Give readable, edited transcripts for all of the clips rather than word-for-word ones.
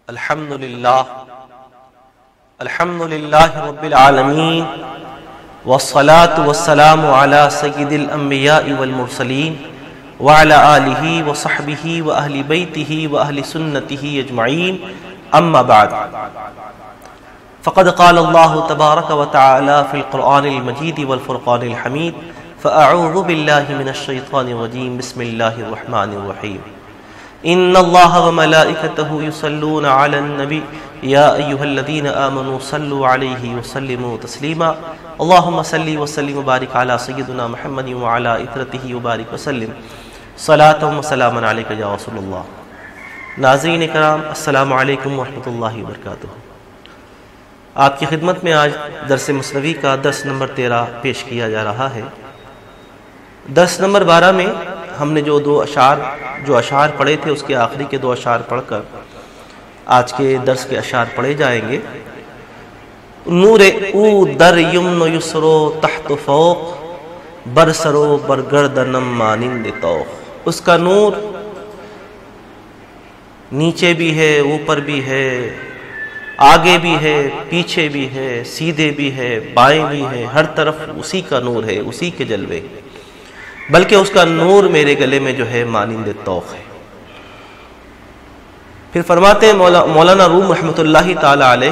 الحمدللہ رب العالمین والصلاة والسلام علی سید الانبیاء والمرسلین وعلی آلہ وصحبہ واہل بیتہ واہل سنتہ اجمعین اما بعد فقد قال اللہ تبارک وتعالی فی القرآن المجید والفرقان الحمید فاعوذ باللہ من الشیطان الرجیم بسم اللہ الرحمن الرحیم ان اللہ وملائکتہ یصلون علی النبی یا ایہا الذین آمنوا صلوا علیہ وسلموا تسلیما اللہم صلی وسلم وبارک علی سیدنا محمد وعلی اطرتہ وبارک وسلم صلاۃ و سلام علیک یا رسول اللہ۔ ناظرین کرام، السلام علیکم ورحمۃ اللہ وبرکاتہ۔ آپ کی خدمت میں آج درس مثنوی کا درس نمبر 13 پیش کیا جا رہا ہے۔ درس نمبر 12 میں ہم نے جو اشعار پڑھے تھے، اس کے آخری کے 2 اشعار پڑھ کر آج کے درس کے اشعار پڑھے جائیں گے۔ نور او در یمن یسرو تحت فوق برسرو برگردنم مانند توق۔ اس کا نور نیچے بھی ہے، اوپر بھی ہے، آگے بھی ہے، پیچھے بھی ہے، سیدھے بھی ہے، بائیں بھی ہے، ہر طرف اسی کا نور ہے، اسی کے جلوے، بلکہ اس کا نور میرے گلے میں جو ہے مانند توق ہے۔ پھر فرماتے ہیں مولانا روم رحمۃ اللہ تعالی علیہ،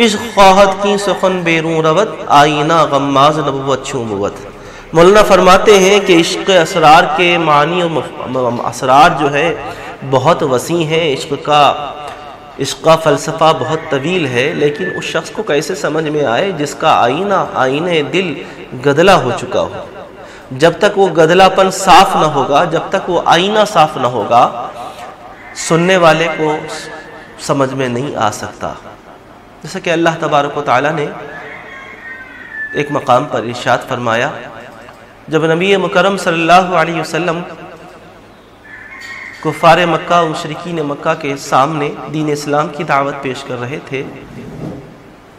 عشق خواہد کی سخن بیرون روت آئینہ غماز نبوت چھو بود۔ مولانا فرماتے ہیں کہ عشق اسرار کے معنی و اسرار جو ہے بہت وسیع ہے، عشق کا فلسفہ بہت طویل ہے، لیکن اس شخص کو کیسے سمجھ میں آئے جس کا آئینہ دل گدلا ہو چکا ہو۔ جب تک وہ گدلا پن صاف نہ ہوگا، جب تک وہ آئینہ صاف نہ ہوگا، سننے والے کو سمجھ میں نہیں آ سکتا۔ جیسا کہ اللہ تبارک و تعالیٰ نے ایک مقام پر ارشاد فرمایا، جب نبی مکرم صلی اللہ علیہ وسلم کفار مکہ و مشرکین مکہ کے سامنے دین اسلام کی دعوت پیش کر رہے تھے،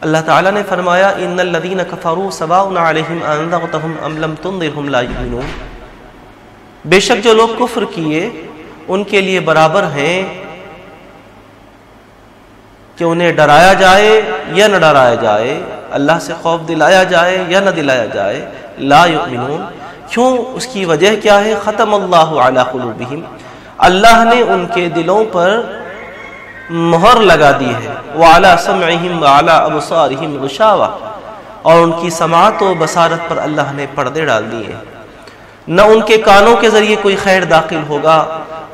اللہ تعالیٰ نے فرمایا ان الذین کفروا سواء علیہم انذرتہم ام لم تنذرہم لا یؤمنون۔ بے شک جو لوگ کفر کیے ان کے لیے برابر ہیں کہ انہیں ڈرایا جائے یا نہ ڈرایا جائے، اللہ سے خوف دلایا جائے یا نہ دلایا جائے، لا یؤمنون۔ کیوں؟ اس کی وجہ کیا ہے؟ ختم اللہ علی قلوبہم، اللہ نے ان کے دلوں پر مہر لگا دی ہے، وعلی سمعہم وعلی ابصارہم غشاوہ، اور ان کی سماعت و بصارت پر اللہ نے پردے ڈال دیے۔ نہ ان کے کانوں کے ذریعے کوئی خیر داخل ہوگا،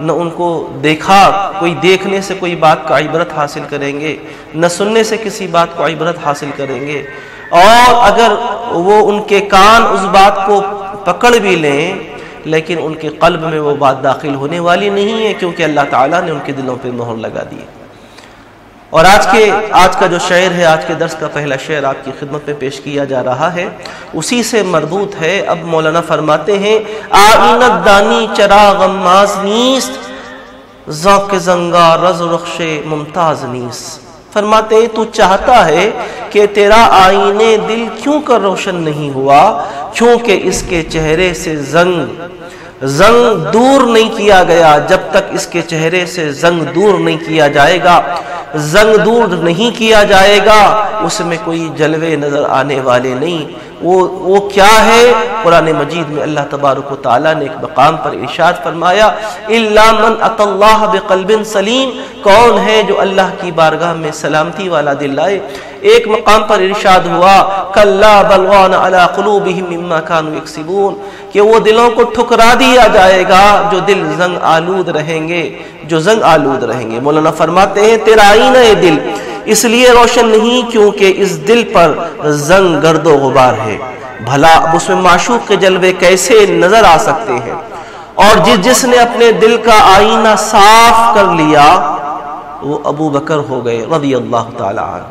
نہ ان کو دیکھنے سے کوئی بات کا عبرت حاصل کریں گے، نہ سننے سے کسی بات کو عبرت حاصل کریں گے، اور اگر وہ ان کے کان اس بات کو پکڑ بھی لیں لیکن ان کے قلب میں وہ بات داخل ہونے والی نہیں ہے، کیونکہ اللہ تعالیٰ نے ان کے دلوں پہ مہر لگا دی۔ اور آج کا جو شعر ہے، آج کے درس کا پہلا شعر آپ کی خدمت میں پیش کیا جا رہا ہے، اسی سے مربوط ہے۔ اب مولانا فرماتے ہیں آئینت دانی چراغ غماز نیست ذوق زنگار رز رخش ممتاز نیست۔ فرماتے ہیں تو چاہتا ہے کہ تیرا آئینے دل کیوں کر روشن نہیں ہوا؟ کیونکہ اس کے چہرے سے زنگ دور نہیں کیا گیا۔ جب تک اس کے چہرے سے زنگ دور نہیں کیا جائے گا، زنگ دور نہیں کیا جائے گا، اس میں کوئی جلوے نظر آنے والے نہیں۔ وہ کیا ہے؟ قرآن مجید میں اللہ تبارک و تعالیٰ نے ایک مقام پر ارشاد فرمایا الا من اتی اللہ بقلب سلیم، کون ہے جو اللہ کی بارگاہ میں سلامتی والا دل لائے۔ ایک مقام پر ارشاد ہوا کلا بل ران علی قلوبہم مما کانوا یکسبون، کہ وہ دلوں کو ٹھکرا دیا جائے گا جو دل زنگ آلود رہیں گے، مولانا فرماتے ہیں تیرا آئینہ دل اس لیے روشن نہیں کیونکہ اس دل پر زنگ گرد و غبار ہے۔ بھلا اب اس میں معشوق کے جلوے کیسے نظر آ سکتے ہیں؟ اور جس نے اپنے دل کا آئینہ صاف کر لیا وہ ابو بکر ہو گئے رضی اللہ تعالی عنہ،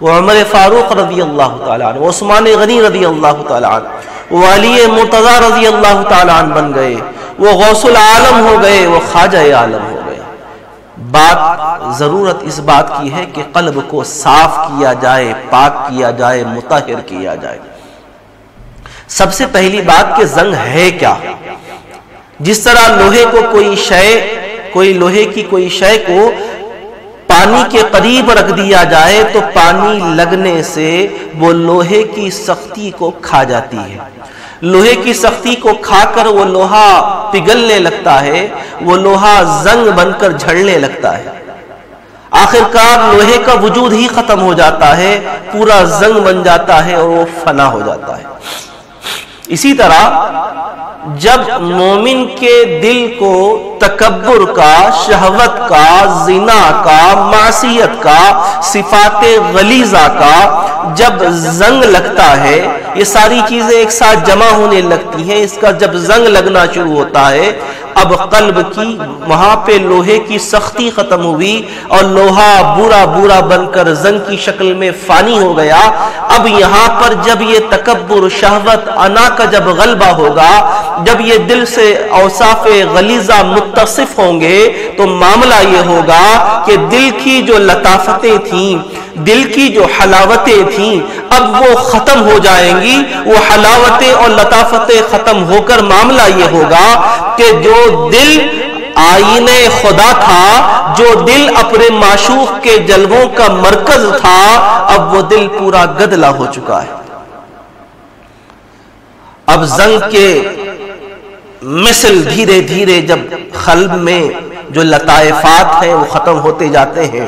وہ عمر فاروق رضی اللہ تعالی عنہ، وہ عثمان غنی رضی اللہ تعالی عنہ، وہ علی مرتضی رضی اللہ تعالی عنہ بن گئے، وہ غوث العالم ہو گئے، وہ خواجہ عالم ہو گئے۔ بات ضرورت اس بات کی ہے کہ قلب کو صاف کیا جائے، پاک کیا جائے، مطہر کیا جائے۔ سب سے پہلی بات کہ زنگ ہے کیا؟ جس طرح لوہے کو لوہے کی کوئی شے کو پانی کے قریب رکھ دیا جائے تو پانی لگنے سے وہ لوہے کی سختی کو کھا جاتی ہے، لوہے کی سختی کو کھا کر وہ لوہا پگھلنے لگتا ہے، وہ لوہا زنگ بن کر جھڑنے لگتا ہے، آخرکار لوہے کا وجود ہی ختم ہو جاتا ہے، پورا زنگ بن جاتا ہے اور وہ فنا ہو جاتا ہے۔ اسی طرح جب مومن کے دل کو تکبر کا، شہوت کا، زنا کا، معصیت کا، صفات غلیظہ کا جب زنگ لگتا ہے، یہ ساری چیزیں ایک ساتھ جمع ہونے لگتی ہیں، اس کا جب زنگ لگنا شروع ہوتا ہے، اب قلب کی وہاں پہ لوہے کی سختی ختم ہوئی اور لوہا بورا بورا بن کر زنگ کی شکل میں فانی ہو گیا۔ اب یہاں پر جب یہ تکبر، شہوت، انا کا جب غلبہ ہوگا، جب یہ دل سے اوصاف غلیظہ متصف ہوں گے تو معاملہ یہ ہوگا کہ دل کی جو لطافتیں تھیں، دل کی جو حلاوتیں تھیں، اب وہ ختم ہو جائیں گی۔ وہ حلاوتیں اور لطافتیں ختم ہو کر معاملہ یہ ہوگا کہ جو دل آئینے خدا تھا، جو دل اپنے معشوق کے جلووں کا مرکز تھا، اب وہ دل پورا گدلا ہو چکا ہے۔ اب زنگ کے مثل دھیرے دھیرے جب قلب میں جو لطائفات ہیں وہ ختم ہوتے جاتے ہیں،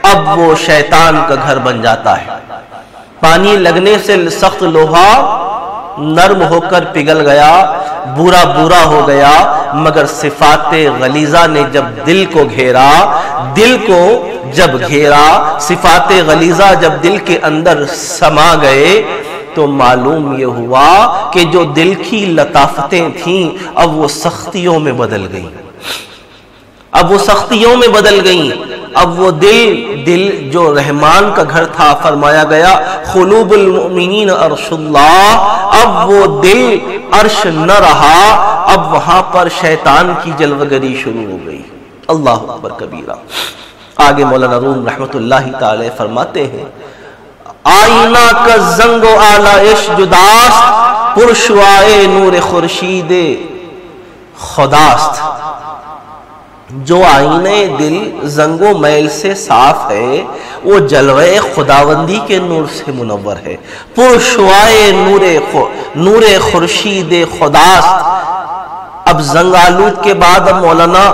اب وہ شیطان کا گھر بن جاتا ہے۔ پانی لگنے سے سخت لوہا نرم ہو کر پگھل گیا، بورا بورا ہو گیا، مگر صفات غلیظہ نے جب دل کو گھیرا، دل کو جب گھیرا، صفات غلیظہ جب دل کے اندر سما گئے تو معلوم یہ ہوا کہ جو دل کی لطافتیں تھیں اب وہ سختیوں میں بدل گئیں، اب وہ سختیوں میں بدل گئیں۔ اب وہ دل جو رحمان کا گھر تھا، فرمایا گیا قلوب المؤمنین عرش اللہ، اب وہ دل عرش نہ رہا، اب وہاں پر شیطان کی جلوگری شروع ہو گئی۔ اللہ اکبر کبیرہ۔ آگے مولانا روم رحمت اللہ تعالی فرماتے ہیں آئینہ کا زنگ و آلائش جداست، پرشوائے نور خورشید خداست۔ جو آئینہ دل زنگ و میل سے صاف ہے وہ جلوہ خداوندی کے نور سے منور ہے، پرشوائے نور خورشید خداست۔ اب زنگ آلود کے بعد اب مولانا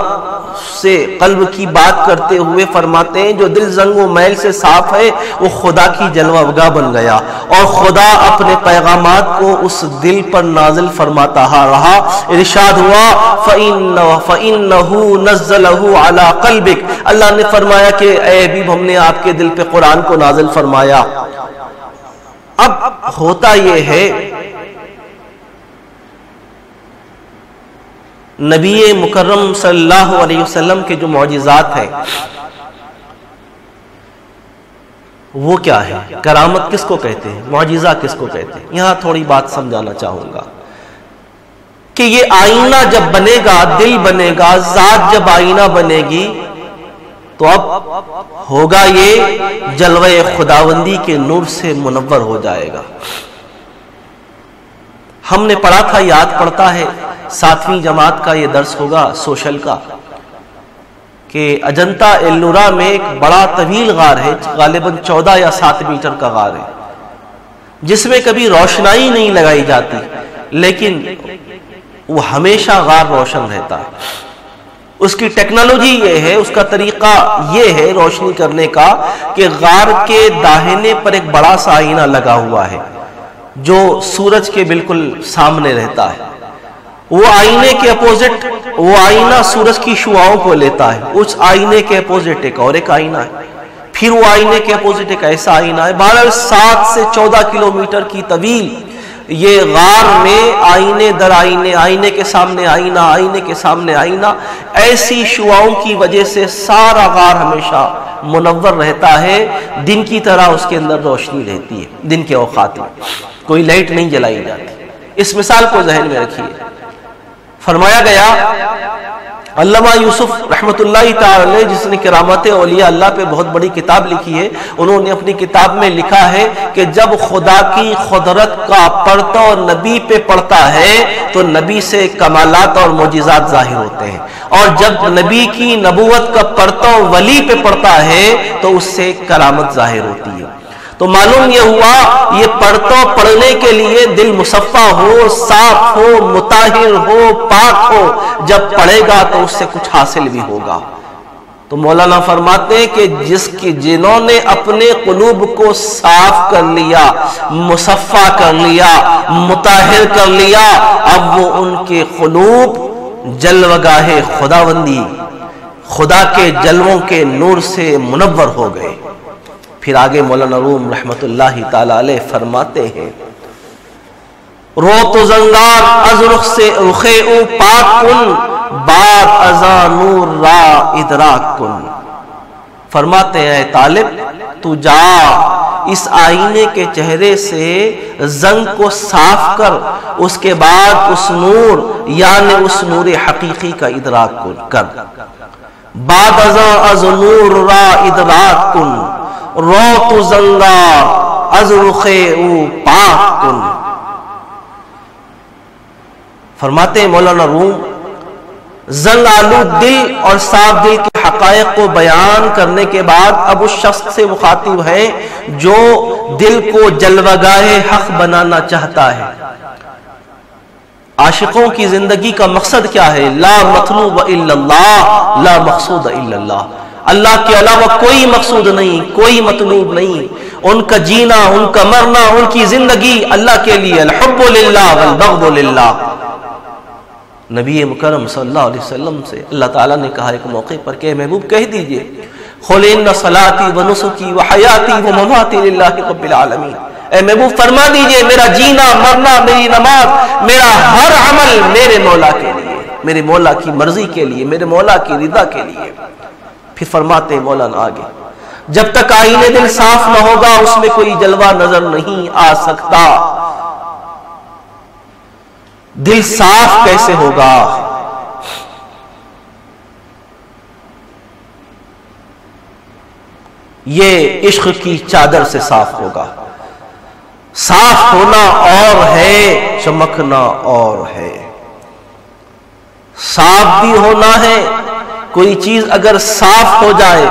سے قلب کی بات کرتے ہوئے فرماتے ہیں جو دل زنگ و میل سے صاف ہے وہ خدا کی جلوہ گاہ بن گیا، اور خدا اپنے پیغامات کو اس دل پر نازل فرماتا رہا۔ ارشاد ہوا فَإِنَّهُ نَزَّلَهُ عَلَى قَلْبِكَ، اللہ نے فرمایا کہ اے حبیب ہم نے آپ کے دل پہ قرآن کو نازل فرمایا۔ اب ہوتا یہ ہے نبی مکرم صلی اللہ علیہ وسلم کے جو معجزات ہیں وہ کیا ہے؟ کرامت کس کو کہتے ہیں؟ معجزہ کس کو کہتے ہیں؟ یہاں تھوڑی بات سمجھانا چاہوں گا کہ یہ آئینہ جب بنے گا، دل بنے گا، ذات جب آئینہ بنے گی تو اب ہوگا یہ جلوہ خداوندی کے نور سے منور ہو جائے گا۔ ہم نے پڑھا تھا، یاد پڑتا ہے، 7ویں جماعت کا یہ درس ہوگا سوشل کا، کہ اجنتا ایلورا میں ایک بڑا طویل غار ہے، غالباً 14 یا 7 میٹر کا غار ہے، جس میں کبھی روشنائی نہیں لگائی جاتی، لیکن وہ ہمیشہ غار روشن رہتا ہے۔ اس کی ٹیکنالوجی یہ ہے، اس کا طریقہ یہ ہے روشنی کرنے کا کہ غار کے داہنے پر ایک بڑا سا آئینہ لگا ہوا ہے جو سورج کے بالکل سامنے رہتا ہے۔ وہ آئینے کے اپوزٹ، وہ آئینہ سورج کی شعاؤں کو لیتا ہے، اس آئینے کے اپوزٹ ایک اور ایک آئینہ ہے، پھر وہ آئینے کے اپوزٹ ایک ایسا آئینہ ہے، بہرحال 7 سے 14 کلومیٹر کی طویل یہ غار میں آئینے در آئینے، آئینے کے سامنے آئینہ، آئینے کے سامنے آئینہ، ایسی شعاؤں کی وجہ سے سارا غار ہمیشہ منور رہتا ہے، دن کی طرح اس کے اندر روشنی رہتی ہے، دن کے اوقات میں کوئی لائٹ نہیں جلائی جاتی۔ اس مثال کو ذہن میں رکھیے۔ فرمایا گیا علامہ یوسف رحمۃ اللہ تعالی جس نے کرامت اولیاء اللہ پہ بہت بڑی کتاب لکھی ہے، انہوں نے اپنی کتاب میں لکھا ہے کہ جب خدا کی قدرت کا پرتو نبی پہ پڑتا ہے تو نبی سے کمالات اور معجزات ظاہر ہوتے ہیں، اور جب نبی کی نبوت کا پرتو ولی پہ پڑتا ہے تو اس سے کرامت ظاہر ہوتی ہے۔ تو معلوم یہ ہوا یہ پرتو پڑھنے کے لیے دل مصفا ہو، صاف ہو، مطہر ہو، پاک ہو، جب پڑھے گا تو اس سے کچھ حاصل بھی ہوگا۔ تو مولانا فرماتے ہیں کہ جنہوں نے اپنے قلوب کو صاف کر لیا، مصفا کر لیا، مطہر کر لیا، اب وہ ان کے قلوب جلوگاہ خداوندی، خدا کے جلووں کے نور سے منور ہو گئے۔ پھر آگے مولانا روم رحمت اللہ تعالی علیہ فرماتے ہیں رو تو زنگار از رخ سے رخے او پاک کن، بعد ازا نور را ادراک کن۔ فرماتے ہیں اے طالب تو جا اس آئینے کے چہرے سے زنگ کو صاف کر، اس کے بعد اس نور یعنی اس نور حقیقی کا ادراک کر۔ بعد ازا از نور را ادراک کن، رو تو زنگار از رخے او پاک کن۔ فرماتے ہیں مولانا روم زنگ آلود دل اور صاف دل کے حقائق کو بیان کرنے کے بعد اب اس شخص سے مخاطب ہے جو دل کو جلوگاہ حق بنانا چاہتا ہے۔ عاشقوں کی زندگی کا مقصد کیا ہے؟ لا مطلوب الا اللہ، لا مقصود الا اللہ۔ اللہ کے علاوہ کوئی مقصود نہیں، کوئی مطلوب نہیں۔ ان کا جینا، ان کا مرنا، ان کی زندگی اللہ کے لیے، الحب للہ والبغض للہ۔ نبی مکرم صلی اللہ علیہ وسلم سے اللہ تعالیٰ نے کہا ایک موقع پر کہ محبوب کہہ دیجئے قل ان صلاتی و نسکی و حیاتی و مماتی للہ رب العالمین، اے محبوب فرما دیجئے میرا جینا، مرنا، میری نماز، میرا ہر عمل میرے مولا کے لیے، میرے مولا کی مرضی کے لیے، میرے مولا کی رضا کے لیے۔ پھر فرماتے ہیں مولانا آگے جب تک آئینے دل صاف نہ ہوگا اس میں کوئی جلوہ نظر نہیں آ سکتا۔ دل صاف کیسے ہوگا؟ یہ عشق کی چادر سے صاف ہوگا۔ صاف ہونا اور ہے، چمکنا اور ہے۔ صاف بھی ہونا ہے، کوئی چیز اگر صاف ہو جائے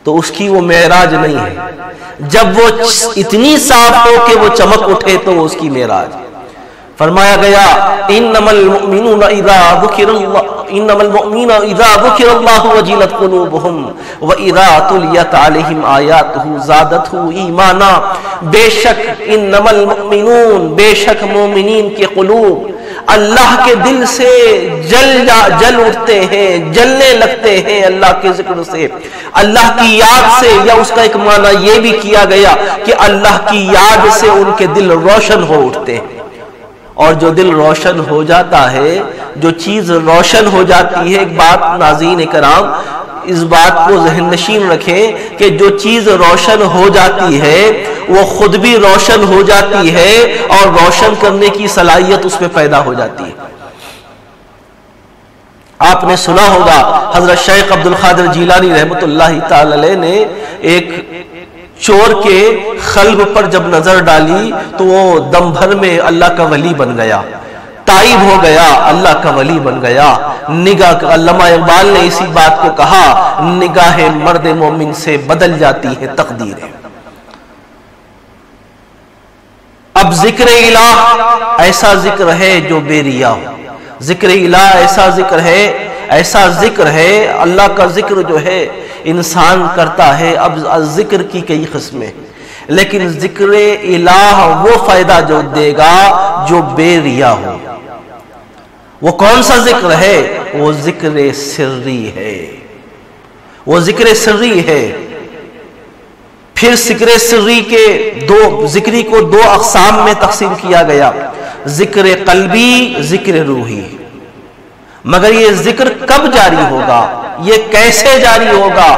تو اس کی وہ معراج نہیں ہے، جب وہ اتنی صاف ہو کہ وہ چمک اٹھے تو وہ اس کی معراج۔ فرمایا گیا انما المؤمنون اذا ذکر اللہ وجلت قلوبهم واذا تلیت علیہم آیاتہ زادتہ ایمانا۔ بے شک انما المؤمنون، بے شک مومنین کے قلوب اللہ کے دل سے جل اٹھتے ہیں، جلنے لگتے ہیں اللہ کے ذکر سے، اللہ کی یاد سے، یا اس کا ایک معنی یہ بھی کیا گیا کہ اللہ کی یاد سے ان کے دل روشن ہو اٹھتے ہیں۔ اور جو دل روشن ہو جاتا ہے، جو چیز روشن ہو جاتی ہے، ایک بات ناظرین کرام اس بات کو ذہن نشین رکھیں کہ جو چیز روشن ہو جاتی ہے وہ خود بھی روشن ہو جاتی ہے اور روشن کرنے کی صلاحیت اس میں پیدا ہو جاتی ہے۔ آپ نے سنا ہوگا حضرت شیخ عبد القادر جیلانی رحمۃ اللہ تعالی علیہ نے ایک چور کے قلب پر جب نظر ڈالی تو وہ دم بھر میں اللہ کا ولی بن گیا، تائب ہو گیا، اللہ کا ولی بن گیا۔ نگاہ علامہ اقبال نے اسی بات کو کہا، نگاہ مرد مومن سے بدل جاتی ہے تقدیریں۔ اب ذکر الہ ایسا ذکر ہے جو بے ریا ہو، ذکر الہ ایسا ذکر ہے، ایسا ذکر ہے، اللہ کا ذکر جو ہے انسان کرتا ہے۔ اب ذکر کی کئی قسمیں، لیکن ذکر الہ وہ فائدہ جو دے گا جو بے ریا ہو۔ وہ کون سا ذکر ہے؟ وہ ذکر سری ہے، وہ ذکر سری ہے۔ پھر ذکر سری کے ذکری کو دو اقسام میں تقسیم کیا گیا، ذکر قلبی، ذکر روحی۔ مگر یہ ذکر کب جاری ہوگا، یہ کیسے جاری ہوگا،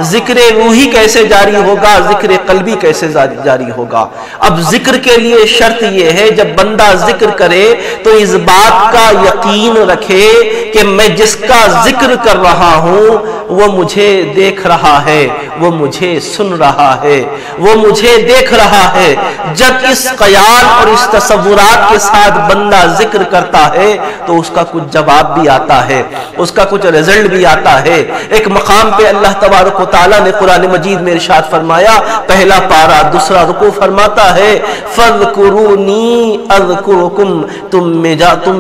ذکر روحی کیسے جاری ہوگا، ذکر قلبی کیسے جاری ہوگا؟ اب ذکر کے لیے شرط یہ ہے جب بندہ ذکر کرے تو اس بات کا یقین رکھے کہ میں جس کا ذکر کر رہا ہوں وہ مجھے دیکھ رہا ہے، وہ مجھے سن رہا ہے، وہ مجھے دیکھ رہا ہے۔ جب اس خیال اور اس تصورات کے ساتھ بندہ ذکر کرتا ہے تو اس کا کچھ جواب بھی آتا ہے، اس کا کچھ رزلٹ بھی آتا ہے۔ ایک مقام پہ اللہ تبارک و تعالیٰ نے قرآن مجید میں ارشاد فرمایا، پہلا پارہ دوسرا رکوع، فرماتا ہے فَاذْكُرُونِي أَذْكُرُكُمْ، تم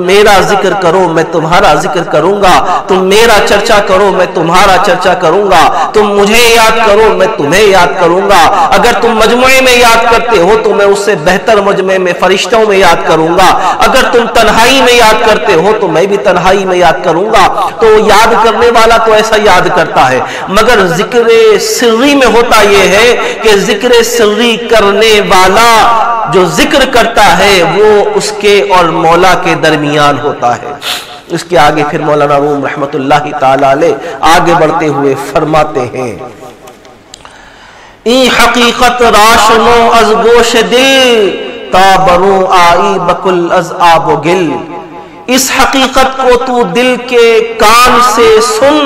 میرا ذکر کرو میں تمہارا ذکر کروں گا، تم میرا چرچا کرو میں تمہارا چرچا کروں گا، تم مجھے یاد کرو میں تمہیں یاد کروں گا۔ اگر تم مجموعے میں یاد کرتے ہو تو میں اس سے بہتر مجموعے میں فرشتوں میں یاد کروں گا، اگر تم تنہائی میں یاد کرتے ہو تو میں بھی تنہائی میں یاد کروں گا۔ تو یاد کرنے والا تو ایسا یاد کرتا ہے، مگر ذکر سری میں ہوتا یہ ہے کہ ذکر سری کرنے والا جو ذکر کرتا ہے وہ اس کے اور مولا کے درمیان ہوتا ہے۔ اس کے آگے پھر مولانا روم رحمت اللہ تعالی علیہ آگے بڑھتے ہوئے فرماتے ہیں، ای حقیقت راشنو از گوش دل، تا برو آئی بکل از آب و گل۔ اس حقیقت کو تو دل کے کان سے سن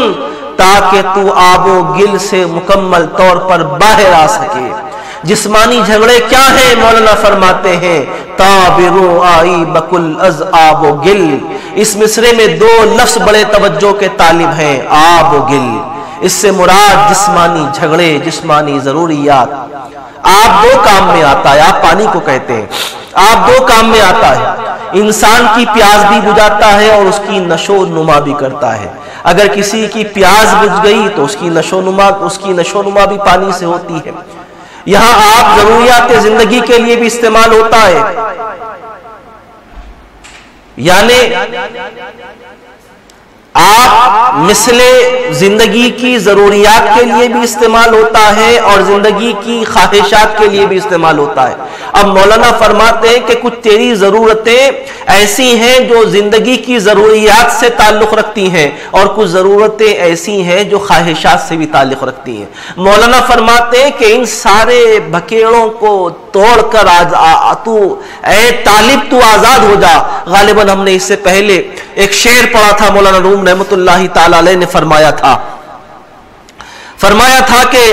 تاکہ تو آب و گل سے مکمل طور پر باہر آ سکے۔ جسمانی جھگڑے کیا ہیں؟ مولانا فرماتے ہیں تابرو آئی بکل از آب و گل۔ اس مصرے میں دو لفظ بڑے توجہ کے طالب ہیں، آب و گل۔ اس سے مراد جسمانی جھگڑے، جسمانی ضروریات۔ آپ دو کام میں آتا ہے، آپ پانی کو کہتے ہیں، آپ دو کام میں آتا ہے، انسان کی پیاس بھی بجھاتا ہے اور اس کی نشو نما بھی کرتا ہے۔ اگر کسی کی پیاس بجھ گئی تو اس کی نشو نما بھی پانی سے ہوتی ہے۔ یہاں آپ ضروریات زندگی کے لیے بھی استعمال ہوتا ہے، یعنی آپ مثل زندگی کی ضروریات کے لیے بھی استعمال ہوتا ہے اور زندگی کی خواہشات کے لیے بھی استعمال ہوتا ہے۔ اب مولانا فرماتے ہیں کہ کچھ تیری ضرورتیں ایسی ہیں جو زندگی کی ضروریات سے تعلق رکھتی ہیں اور کچھ ضرورتیں ایسی ہیں جو خواہشات سے بھی تعلق رکھتی ہیں۔ مولانا فرماتے ہیں کہ ان سارے بکیڑوں کو توڑ کر اے طالب تو آزاد ہو جا۔ غالباً ہم نے اس سے پہلے ایک شعر پڑھا تھا، مولانا روم رحمت اللہ تعالی علیہ نے فرمایا تھا کہ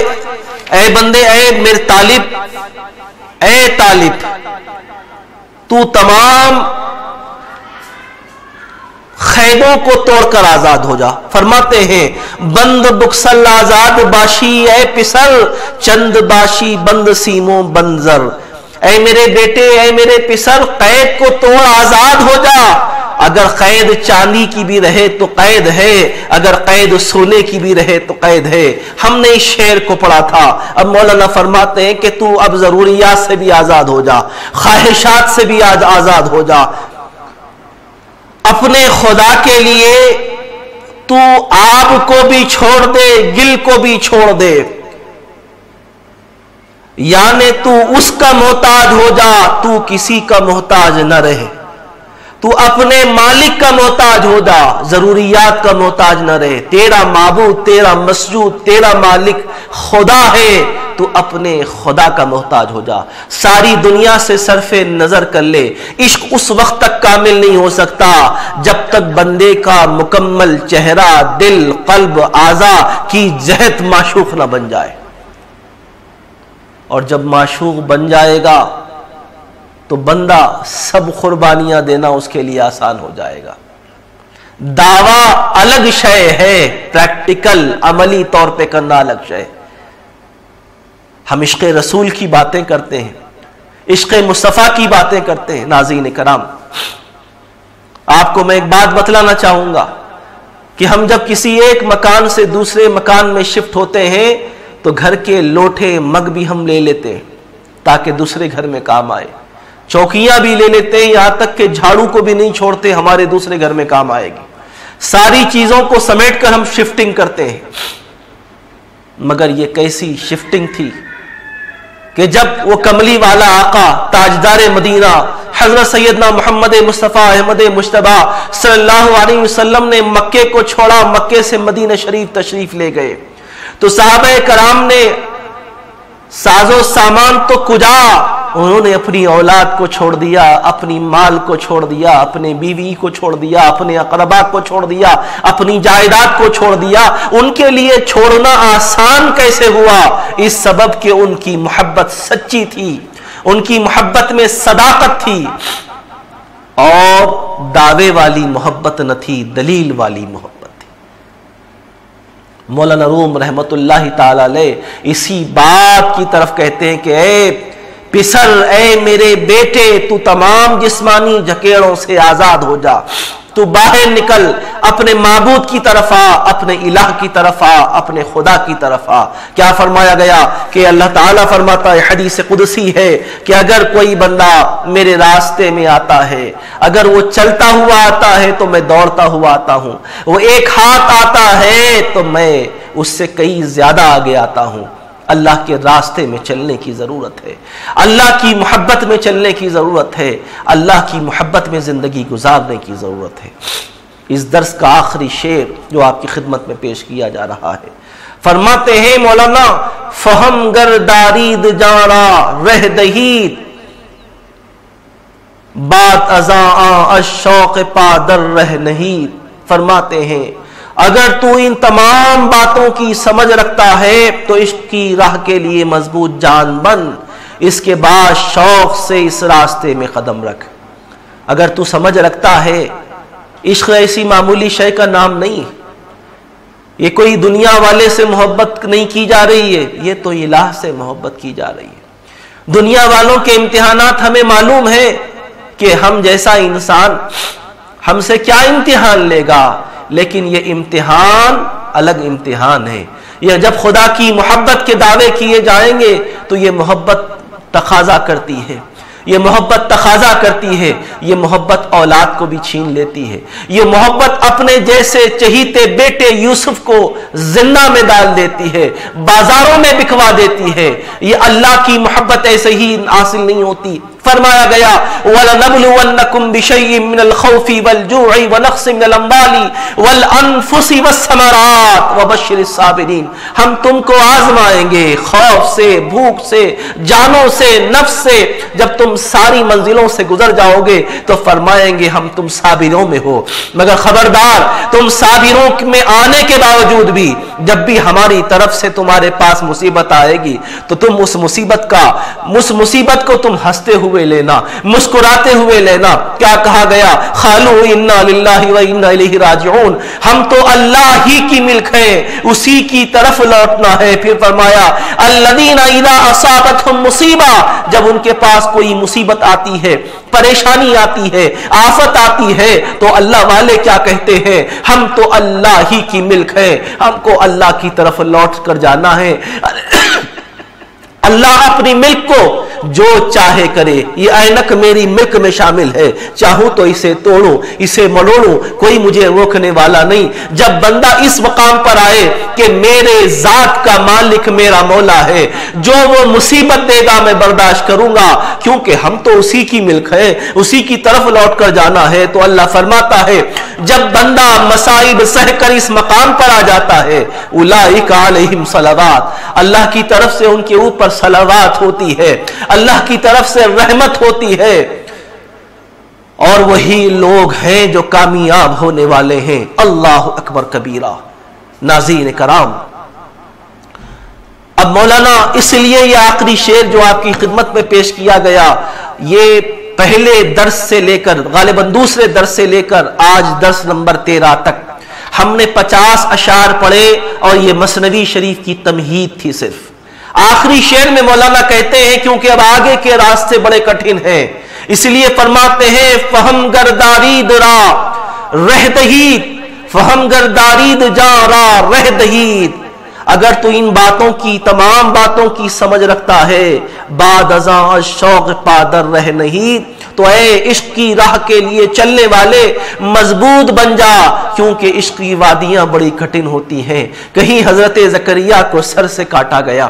اے بندے، اے میرے طالب، اے طالب تو تمام قیدوں کو توڑ کر آزاد ہو جا۔ فرماتے ہیں بند بکسل آزاد باشی اے پسر، چند باشی بند سیموں بنظر۔ اے میرے بیٹے، اے میرے پسر، قید کو توڑ آزاد ہو جا۔ اگر قید چاندی کی بھی رہے تو قید ہے، اگر قید سونے کی بھی رہے تو قید ہے۔ ہم نے اس شعر کو پڑھا تھا۔ اب مولانا فرماتے ہیں کہ تو اب ضروریات سے بھی آزاد ہو جا، خواہشات سے بھی آزاد ہو جا۔ اپنے خدا کے لیے تو آب کو بھی چھوڑ دے، گل کو بھی چھوڑ دے، یعنی تو اس کا محتاج ہو جا، تو کسی کا محتاج نہ رہے۔ تو اپنے مالک کا محتاج ہو جا، ضروریات کا محتاج نہ رہے۔ تیرا معبود، تیرا مسجود، تیرا مالک خدا ہے، تو اپنے خدا کا محتاج ہو جا۔ ساری دنیا سے صرف نظر کر لے، عشق اس وقت تک کامل نہیں ہو سکتا جب تک بندے کا مکمل چہرہ، دل، قلب، اعضاء کی جہت معشوق نہ بن جائے۔ اور جب معشوق بن جائے گا تو بندہ سب قربانیاں دینا اس کے لیے آسان ہو جائے گا۔ دعویٰ الگ شے ہے، پریکٹیکل عملی طور پہ کرنا الگ شے۔ ہم عشق رسول کی باتیں کرتے ہیں، عشق مصطفیٰ کی باتیں کرتے ہیں۔ ناظرین کرام، آپ کو میں ایک بات بتلانا چاہوں گا کہ ہم جب کسی ایک مکان سے دوسرے مکان میں شفٹ ہوتے ہیں تو گھر کے لوٹے مگ بھی ہم لے لیتے ہیں تاکہ دوسرے گھر میں کام آئے، چوکیاں بھی لے لیتے ہیں، یہاں تک کہ جھاڑو کو بھی نہیں چھوڑتے، ہمارے دوسرے گھر میں کام آئے گی۔ ساری چیزوں کو سمیٹ کر ہم شفٹنگ کرتے ہیں۔ مگر یہ کیسی شفٹنگ تھی کہ جب وہ کملی والا آقا تاجدار مدینہ حضرت سیدنا محمد مصطفیٰ احمد مجتبیٰ صلی اللہ علیہ وسلم نے مکے کو چھوڑا، مکے سے مدینہ شریف تشریف لے گئے، تو صحابہ کرام نے ساز و سامان تو کجا، انہوں نے اپنی اولاد کو چھوڑ دیا، اپنی مال کو چھوڑ دیا، اپنے بیوی کو چھوڑ دیا، اپنے اقربا کو چھوڑ دیا، اپنی جائیداد کو چھوڑ دیا۔ ان کے لیے چھوڑنا آسان کیسے ہوا؟ اس سبب کہ ان کی محبت سچی تھی، ان کی محبت میں صداقت تھی، اور دعوے والی محبت نہ تھی، دلیل والی محبت۔ مولانا روم رحمت اللہ تعالی علیہ اسی بات کی طرف کہتے ہیں کہ اے پسر، اے میرے بیٹے، تو تمام جسمانی جھکیڑوں سے آزاد ہو جا، تو باہر نکل، اپنے معبود کی طرف آ، اپنے الہ کی طرف آ، اپنے خدا کی طرف آ۔ کیا فرمایا گیا کہ اللہ تعالیٰ فرماتا ہے، حدیث قدسی ہے کہ اگر کوئی بندہ میرے راستے میں آتا ہے، اگر وہ چلتا ہوا آتا ہے تو میں دوڑتا ہوا آتا ہوں، وہ ایک ہاتھ آتا ہے تو میں اس سے کئی زیادہ آگے آتا ہوں۔ اللہ کے راستے میں چلنے کی ضرورت ہے، اللہ کی محبت میں چلنے کی ضرورت ہے، اللہ کی محبت میں زندگی گزارنے کی ضرورت ہے۔ اس درس کا آخری شعر جو آپ کی خدمت میں پیش کیا جا رہا ہے، فرماتے ہیں مولانا، فہم گر دارید جانا رہ دہید، بات ازاں الشوق پادر رہ نہیں۔ فرماتے ہیں اگر تو ان تمام باتوں کی سمجھ رکھتا ہے تو عشق کی راہ کے لیے مضبوط جان بن، اس کے بعد شوق سے اس راستے میں قدم رکھ۔ اگر تو سمجھ رکھتا ہے عشق ایسی معمولی شے کا نام نہیں، یہ کوئی دنیا والے سے محبت نہیں کی جا رہی ہے، یہ تو الہ سے محبت کی جا رہی ہے۔ دنیا والوں کے امتحانات ہمیں معلوم ہے کہ ہم جیسا انسان ہم سے کیا امتحان لے گا، لیکن یہ امتحان الگ امتحان ہے۔ یہ جب خدا کی محبت کے دعوے کیے جائیں گے تو یہ محبت تقاضا کرتی ہے، یہ محبت تقاضا کرتی ہے، یہ محبت اولاد کو بھی چھین لیتی ہے، یہ محبت اپنے جیسے چہیتے بیٹے یوسف کو زندہ میں ڈال دیتی ہے، بازاروں میں بکوا دیتی ہے۔ یہ اللہ کی محبت ایسے ہی حاصل نہیں ہوتی۔ فرمایا گیا وَلَنَبْلُوَنَّكُمْ بِشَيْءٍ مِّنَ الْخَوْفِ وَالْجُوعِ وَنَقْصٍ مِّنَ الْأَمْوَالِ وَالْأَنفُسِ وَالثَّمَرَاتِ وَبَشِّرِ الصَّابِرِينَ۔ ہم تم کو آزمائیں گے خوف سے، بھوک سے، جانوں سے، نفس سے۔ جب تم ساری منزلوں سے گزر جاؤ گے تو فرمائیں گے ہم تم صابروں میں ہو، مگر خبردار تم صابروں میں آنے کے باوجود بھی جب بھی ہماری طرف سے تمہارے پاس مصیبت آئے گی تو تم اس مصیبت کو تم ہنستے ہوئے لینا، مسکراتے ہوئے لینا۔ کیا کہا گیا؟ قالوا انا للہ و انا الیہ راجعون، ہم تو اللہ ہی کی ملک ہیں، اسی کی طرف لوٹنا ہے۔ پھر فرمایا الذین اذا اصابتهم مصیبہ، جب ان کے پاس کوئی مصیبت آتی ہے، پریشانی آتی ہے، آفت آتی ہے، تو اللہ والے کیا کہتے ہیں؟ ہم تو اللہ ہی کی ملک ہے، ہم کو اللہ کی طرف لوٹ کر جانا ہے۔ اللہ اپنی ملک کو جو چاہے کرے، یہ اینک میری ملک میں شامل ہے، چاہوں تو اسے توڑوں، اسے مڑوڑوں، کوئی مجھے روکنے والا نہیں۔ جب بندہ اس مقام پر آئے کہ میرے ذات کا مالک میرا مولا ہے، جو وہ مصیبت دے گا میں برداشت کروں گا، کیونکہ ہم تو اسی کی ملک ہے، اسی کی طرف لوٹ کر جانا ہے۔ تو اللہ فرماتا ہے جب بندہ مصائب سہ کر اس مقام پر آ جاتا ہے، اولئک علیہم صلوات، اللہ کی طرف سے ان کے اوپر صلوات ہوتی ہے، اللہ کی طرف سے رحمت ہوتی ہے، اور وہی لوگ ہیں جو کامیاب ہونے والے ہیں۔ اللہ اکبر کبیرہ۔ ناظرین کرام، اب مولانا اس لیے یہ آخری شعر جو آپ کی خدمت میں پیش کیا گیا، یہ پہلے درس سے لے کر غالباً دوسرے درس سے لے کر آج درس نمبر 13 تک ہم نے 50 اشعار پڑھے، اور یہ مثنوی شریف کی تمہید تھی صرف۔ آخری شعر میں مولانا کہتے ہیں کیونکہ اب آگے کے راستے بڑے کٹھن ہیں، اس لیے فرماتے ہیں فہم گردارید را رہ دہید، فہم گردارید جا را رہ دہید، اگر تو ان باتوں کی تمام باتوں کی سمجھ رکھتا ہے بعد ازاں شوق پادر رہ نہیں، تو اے عشق کی راہ کے لیے چلنے والے مضبوط بن جا، کیونکہ عشق کی وادیاں بڑی کٹھن ہوتی ہیں۔ کہیں حضرت زکریا کو سر سے کاٹا گیا،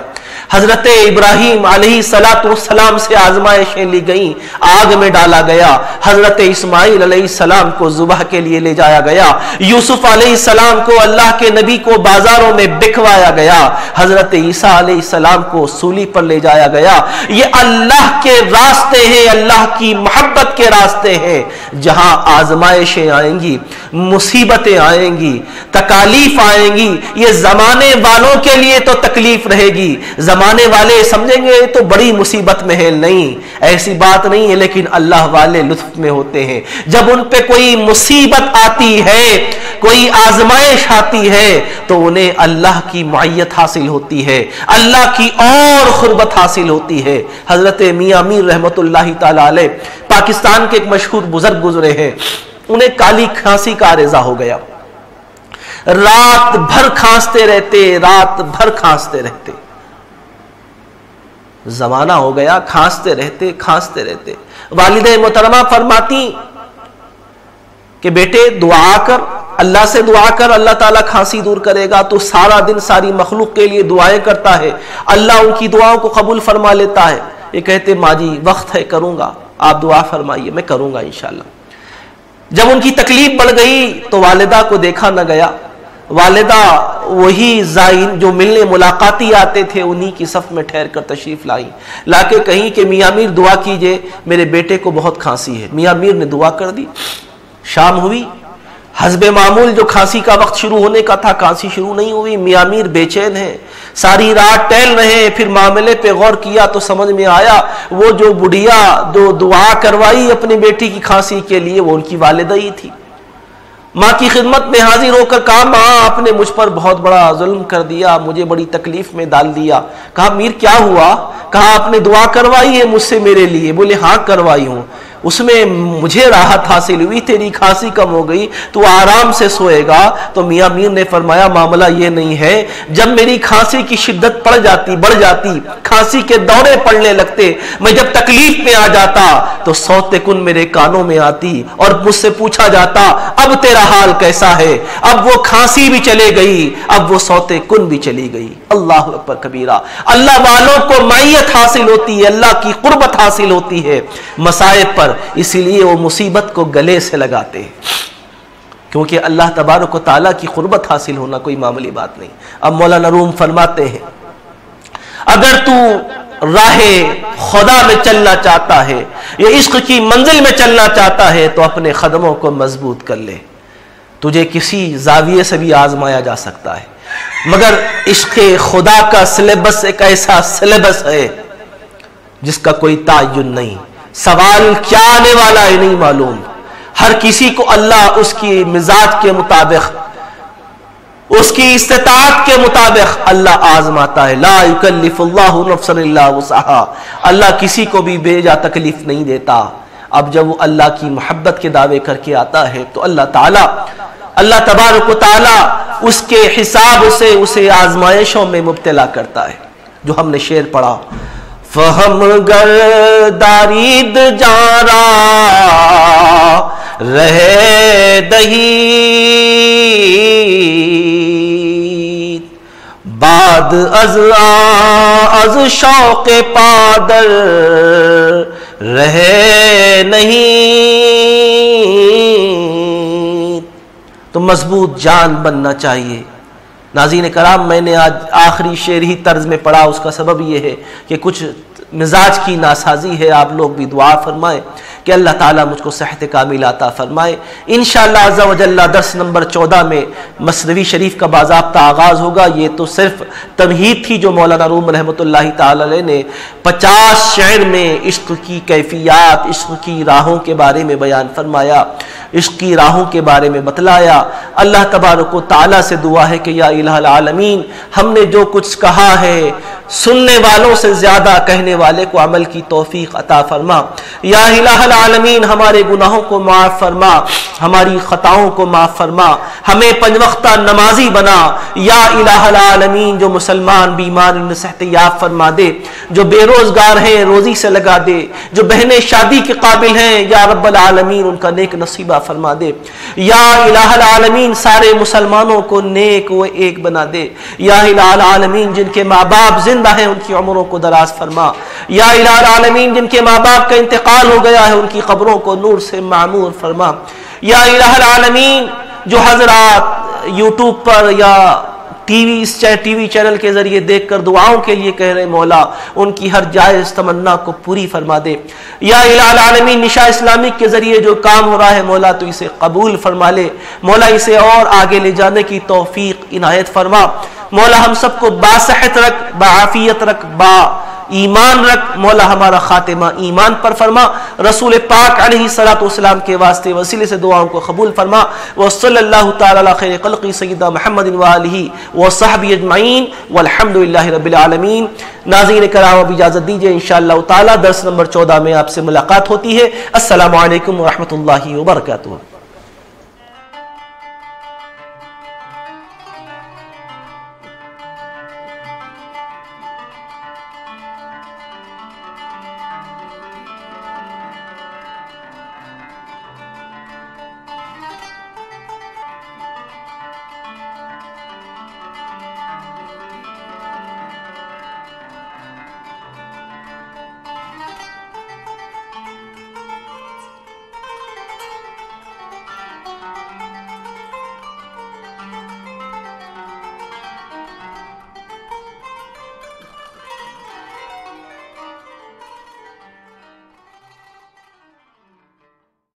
حضرت ابراہیم علیہ السلام سے آزمائشیں لی گئیں، آگ میں ڈالا گیا، حضرت اسماعیل علیہ السلام کو ذبح کے لیے لے جایا گیا، یوسف علیہ السلام کو اللہ کے نبی کو بازاروں میں بکوایا گیا، حضرت عیسیٰ علیہ السلام کو سولی پر لے جایا گیا۔ یہ اللہ کے راستے ہیں، اللہ کی محبت کے راستے ہیں، جہاں آزمائشیں آئیں گی، مصیبتیں آئیں گی، تکالیف آئیں گی، یہ زمانے والوں کے لیے تو تکلیف رہے گی، زمانے والے سمجھیں گے تو بڑی مصیبت میں ہے، نہیں ایسی بات نہیں ہے، لیکن اللہ والے لطف میں ہوتے ہیں۔ جب ان پہ کوئی مصیبت آتی ہے، کوئی آزمائش آتی ہے، تو انہیں اللہ کی معیت حاصل ہوتی ہے، اللہ کی اور قربت حاصل ہوتی ہے۔ حضرت میاں میر رحمت اللہ تعالی علیہ پاکستان کے ایک مشہور بزرگ گزرے ہیں، انہیں کالی کھانسی کا عارضہ ہو گیا، رات بھر کھانستے رہتے، رات بھر کھانستے رہتے، زمانہ ہو گیا، کھانستے رہتے۔ والدہ محترمہ فرماتی کہ بیٹے دعا کر، اللہ سے دعا کر، اللہ تعالیٰ کھانسی دور کرے گا۔ تو سارا دن ساری مخلوق کے لیے دعائیں کرتا ہے، اللہ ان کی دعاؤں کو قبول فرما لیتا ہے۔ یہ کہتے ماں جی وقت ہے، کروں گا، آپ دعا فرمائیے، میں کروں گا انشاءاللہ۔ جب ان کی تکلیف بڑھ گئی تو والدہ کو دیکھا نہ گیا، والدہ وہی زائرین جو ملنے ملاقاتی آتے تھے انہی کی صف میں ٹھہر کر تشریف لائی، لا کے کہیں کہ میاں میر دعا کیجئے، میرے بیٹے کو بہت کھانسی ہے۔ میاں میر نے دعا کر دی، شام ہوئی، حسب معمول جو کھانسی کا وقت شروع ہونے کا تھا کھانسی شروع نہیں ہوئی، میاں میر بے چین ہیں، ساری رات ٹہل رہے ہیں۔ پھر معاملے پہ غور کیا تو سمجھ میں آیا وہ جو بڑھیا جو دعا کروائی اپنی بیٹی کی کھانسی کے لیے وہ ان کی والدہ ہی تھی۔ ماں کی خدمت میں حاضر ہو کر کہا ماں آپ نے مجھ پر بہت بڑا ظلم کر دیا، مجھے بڑی تکلیف میں ڈال دیا۔ کہا میر کیا ہوا؟ کہا آپ نے دعا کروائی ہے مجھ سے میرے لیے؟ بولے ہاں کروائی ہوں، اس میں مجھے راحت حاصل ہوئی، تیری کھانسی کم ہو گئی، تو آرام سے سوئے گا۔ تو میاں میر نے فرمایا معاملہ یہ نہیں ہے، جب میری کھانسی کی شدت بڑھ جاتی، کھانسی کے دورے پڑنے لگتے، میں جب تکلیف میں آ جاتا تو صوت کن میرے کانوں میں آتی اور مجھ سے پوچھا جاتا اب تیرا حال کیسا ہے؟ اب وہ کھانسی بھی چلے گئی، اب وہ صوت کن بھی چلی گئی۔ اللہ اکبر کبیرہ۔ اللہ والوں کو معیت حاصل ہوتی ہے، اللہ کی قربت حاصل ہوتی ہے مصائب پر، اسی لیے وہ مصیبت کو گلے سے لگاتے ہیں، کیونکہ اللہ تبارک و تعالیٰ کی قربت حاصل ہونا کوئی معمولی بات نہیں۔ اب مولانا روم فرماتے ہیں اگر تو راہ خدا میں چلنا چاہتا ہے یا عشق کی منزل میں چلنا چاہتا ہے تو اپنے قدموں کو مضبوط کر لے۔ تجھے کسی زاویے سے بھی آزمایا جا سکتا ہے، مگر عشق خدا کا سلیبس ایک ایسا سلیبس ہے جس کا کوئی تعین نہیں، سوال کیا آنے والا ہے نہیں معلوم۔ ہر کسی کو اللہ اس کی مزاج کے مطابق، اس کی استطاعت کے مطابق اللہ آزماتا ہے۔ لا یکلف اللہ نفسا الا وسعها، اللہ کسی کو بھی بے جا تکلیف نہیں دیتا۔ اب جب وہ اللہ کی محبت کے دعوے کر کے آتا ہے تو اللہ تبارک و تعالی اس کے حساب سے اسے آزمائشوں میں مبتلا کرتا ہے، جو ہم نے شعر پڑھا فہم گر دارید جارا رہ دہی بعد از شوق پادر رہ نہیں۔ تو مضبوط جان بننا چاہیے۔ ناظرین کرام، میں نے آج آخری شعر ہی طرز میں پڑھا، اس کا سبب یہ ہے کہ کچھ مزاج کی ناسازی ہے، آپ لوگ بھی دعا فرمائیں کہ اللہ تعالیٰ مجھ کو صحت کامل عطا فرمائے۔ انشاءاللہ عز و جل درس نمبر 14 میں مثنوی شریف کا باضابطہ آغاز ہوگا۔ یہ تو صرف تمہید تھی جو مولانا روم رحمۃ اللہ تعالی علیہ نے 50 شعر میں عشق کی کیفیات، عشق کی راہوں کے بارے میں بیان فرمایا، عشق کی راہوں کے بارے میں بتلایا۔ اللہ تبارک و تعالیٰ سے دعا ہے کہ یا الہ العالمین، ہم نے جو کچھ کہا ہے سننے والوں سے زیادہ کہنے والے کو عمل کی توفیق عطا فرما۔ یا الہ العالمین ہمارے گناہوں کو معاف فرما، ہماری خطاؤں کو معاف فرما، ہمیں 5 وقتہ نمازی بنا۔ یا الہ العالمین جو مسلمان بیمار ان صحت یاب فرما دے، جو بے روزگار ہیں روزی سے لگا دے، جو بہنیں شادی کے قابل ہیں یا رب العالمین ان کا نیک نصیبہ فرما دے۔ یا الہ العالمین سارے مسلمانوں کو نیک و ایک بنا دے۔ یا الہ العالمین جن کے ماں باپ زندہ ہیں ان کی عمروں کو دراز فرما۔ یا الہ العالمین جن کے ماں باپ کا انتقال ہو گیا ہے ان کی قبروں کو نور سے معمور فرما۔ یا الہ العالمین جو حضرات یوٹیوب پر یا ٹی وی چینل کے ذریعے دیکھ کر دعاؤں کے لیے کہہ رہے مولا ان کی ہر جائز تمنا کو پوری فرما دے۔ یا الہ العالمین نشاء اسلامک کے ذریعے جو کام ہو رہا ہے مولا تو اسے قبول فرما لے، مولا اسے اور آگے لے جانے کی توفیق عنایت فرما۔ مولا ہم سب کو باصحت رکھ، بعافیت رکھ، با ایمان رکھ، مولا ہمارا خاتمہ ایمان پر فرما۔ رسول پاک علیہ الصلوۃ والسلام کے واسطے وسیلے سے دعاؤں کو قبول فرما۔ وصلی اللہ تعالی علی خیر خلقی سیدنا محمد وآلہ وصحبہ اجمعین والحمد للہ رب العالمین۔ ناظرین کرام اب اجازت دیجیے انشاءاللہ تعالی درس نمبر 14 میں آپ سے ملاقات ہوتی ہے۔ السلام علیکم ورحمۃ اللہ وبرکاتہ۔